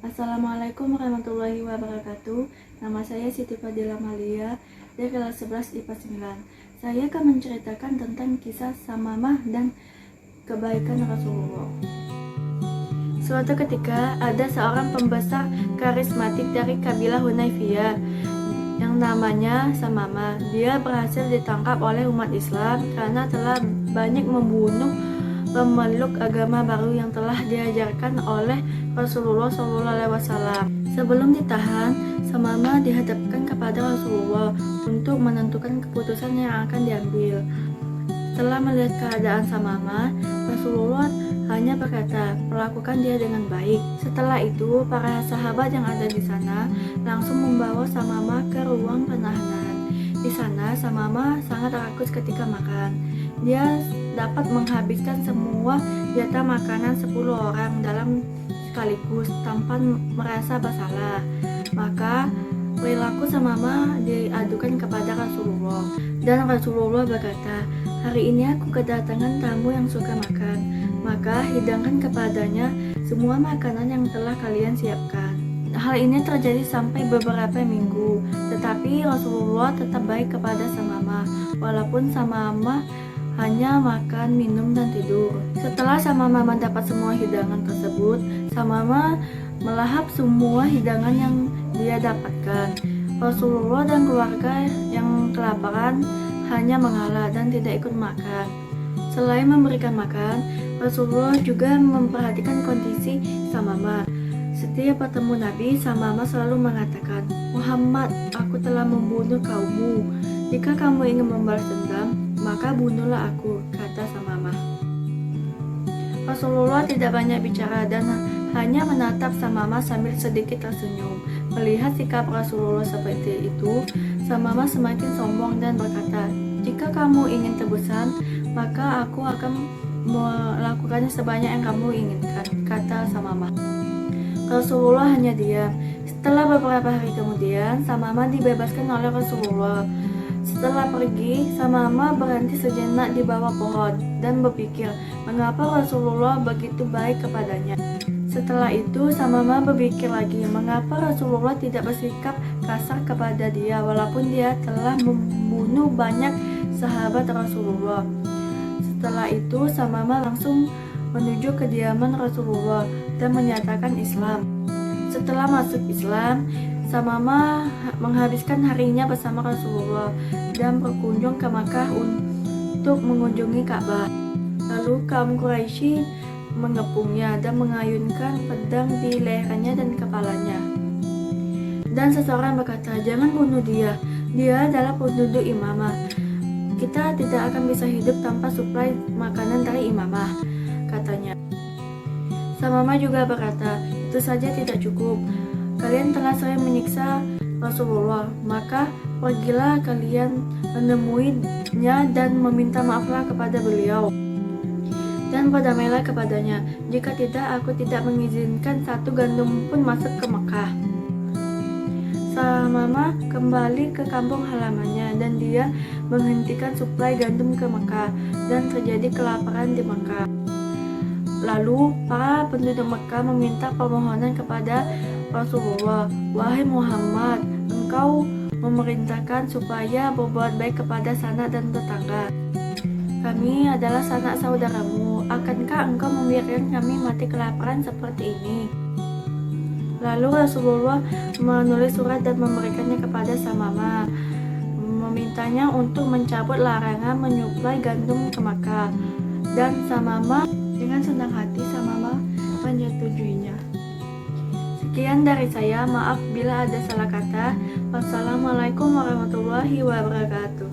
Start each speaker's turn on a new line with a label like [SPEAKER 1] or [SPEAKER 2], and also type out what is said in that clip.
[SPEAKER 1] Assalamualaikum warahmatullahi wabarakatuh. Nama saya Siti Fadila Malia dari kelas 11 IPA 9. Saya akan menceritakan tentang kisah Samamah dan kebaikan Rasulullah. Suatu ketika ada seorang pembesar karismatik dari kabilah Hunaifiyah yang namanya Samamah. Dia berhasil ditangkap oleh umat Islam karena telah banyak membunuh pemeluk agama baru yang telah diajarkan oleh Rasulullah SAW. Sebelum ditahan, Samamah dihadapkan kepada Rasulullah untuk menentukan keputusan yang akan diambil. Setelah melihat keadaan Samamah, Rasulullah hanya berkata, "Perlakukan dia dengan baik." Setelah itu, para sahabat yang ada di sana langsung membawa Samamah ke ruang penahanan. Di sana, Samamah sangat rakus ketika makan. Dia dapat menghabiskan semua jatah makanan 10 orang dalam sekaligus tanpa merasa bersalah. Maka perilaku Samamah diadukan kepada Rasulullah, dan Rasulullah berkata, "Hari ini aku kedatangan tamu yang suka makan, maka hidangkan kepadanya semua makanan yang telah kalian siapkan." Hal ini terjadi sampai beberapa minggu, tetapi Rasulullah tetap baik kepada Samamah, walaupun Samamah hanya makan, minum, dan tidur. Setelah Samamah mendapat semua hidangan tersebut, Samamah melahap semua hidangan yang dia dapatkan. Rasulullah dan keluarga yang kelaparan hanya mengalah dan tidak ikut makan. Selain memberikan makan, Rasulullah juga memperhatikan kondisi Samamah. Setiap bertemu Nabi, Samamah selalu mengatakan, "Muhammad, aku telah membunuh kaummu. Jika kamu ingin membalas dendam, maka bunuhlah aku," kata Samamah. Rasulullah tidak banyak bicara dan hanya menatap Samamah sambil sedikit tersenyum. Melihat sikap Rasulullah seperti itu, Samamah semakin sombong dan berkata, "Jika kamu ingin tebusan, maka aku akan melakukannya sebanyak yang kamu inginkan," kata Samamah. Rasulullah hanya diam. Setelah beberapa hari kemudian, Samamah dibebaskan oleh Rasulullah. Setelah pergi, Samamah berhenti sejenak di bawah pohon dan berpikir mengapa Rasulullah begitu baik kepadanya. Setelah itu, Samamah berpikir lagi mengapa Rasulullah tidak bersikap kasar kepada dia walaupun dia telah membunuh banyak sahabat Rasulullah. Setelah itu, Samamah langsung menuju kediaman Rasulullah dan menyatakan Islam. Setelah masuk Islam, Samamah menghabiskan harinya bersama Rasulullah dan berkunjung ke Makkah untuk mengunjungi Ka'bah. Lalu kaum Quraisy mengepungnya dan mengayunkan pedang di lehernya dan kepalanya. Dan seseorang berkata, "Jangan bunuh dia. Dia adalah penduduk Imamah. Kita tidak akan bisa hidup tanpa suplai makanan dari Imamah," katanya. Samamah juga berkata, "Itu saja tidak cukup. Kalian telah sering menyiksa Rasulullah, maka pergilah kalian menemuinya dan meminta maaflah kepada beliau. Dan berdamailah kepadanya. Jika tidak, aku tidak mengizinkan satu gandum pun masuk ke Mekah." Samamah kembali ke kampung halamannya dan dia menghentikan suplai gandum ke Mekah dan terjadi kelaparan di Mekah. Lalu para penduduk Mekah meminta permohonan kepada Rasulullah, "Wahai Muhammad, engkau memerintahkan supaya berbuat baik kepada sanak dan tetangga. Kami adalah sanak saudaramu. Akankah engkau membiarkan kami mati kelaparan seperti ini?" Lalu Rasulullah menulis surat dan memberikannya kepada Samamah, memintanya untuk mencabut larangan menyuplai gandum ke Makkah. Dan Samamah dengan senang hati Samamah menyetujuinya. Sekian dari saya, maaf bila ada salah kata. Wassalamualaikum warahmatullahi wabarakatuh.